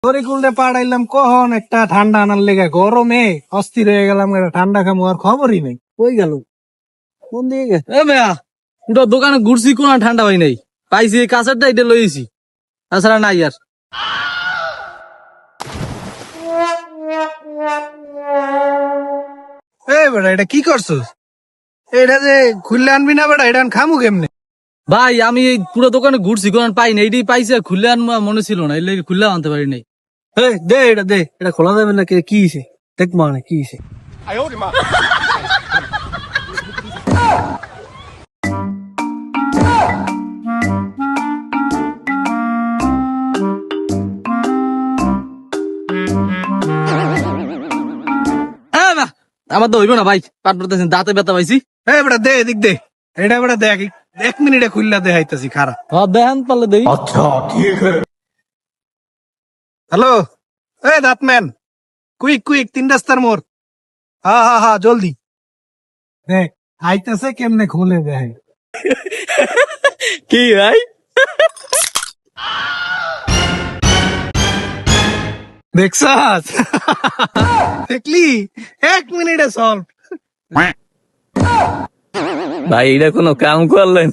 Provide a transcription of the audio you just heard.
তরিকুলরে পাড়াইলাম কখন একটা ঠান্ডা আনার লেগে, গরমে অস্থির হয়ে গেলাম, একটা ঠান্ডা খামো আর খবরই নেই। কই গেল, কোন দিকে গেছে? এ মেয়া ওটা দোকানে ঘুরছি, কোন ঠান্ডা হয় নাই, পাইছি এই কাঁচারটা, এটা লইছি, তাছাড়া নাই আর। এই বেটা, এটা কি করছস? এটা যে খুললে আনবি না বেটা, এটা খামু কেমনে? ভাই আমি এই পুরো দোকানে ঘুরছি, কোন পাই না, এইটাই পাইছি, আর খুললে আনবো মনে ছিল না, এই লেগে খুললে আনতে পারি নাই। এই দে, এটা দে, এটা খোলা যাবে না। কি হয়েছে দেখ, মানে কি হয়েছে? আমার তো হইব না ভাই, পাট পড়তেছেন, দাঁতে ব্যথা পাইছি। এই বেটা দে, এদিক দে, এটা বেটা দেখ, 1 মিনিটে খুললা দেখাইতাছি, খারাপ। দেখান পারলে দেই। হ্যালো, এই দাঁতম্যান, কুইক কুইক, 3 রাস্তার মোড়। হা জলদি দেখ, আইতাছে কেমনে খুলে দেয়। কি ভাই? দেখছাস? দেখলি, 1 মিনিটে সলভ। ভাই এটা কোনো কাম করলেন?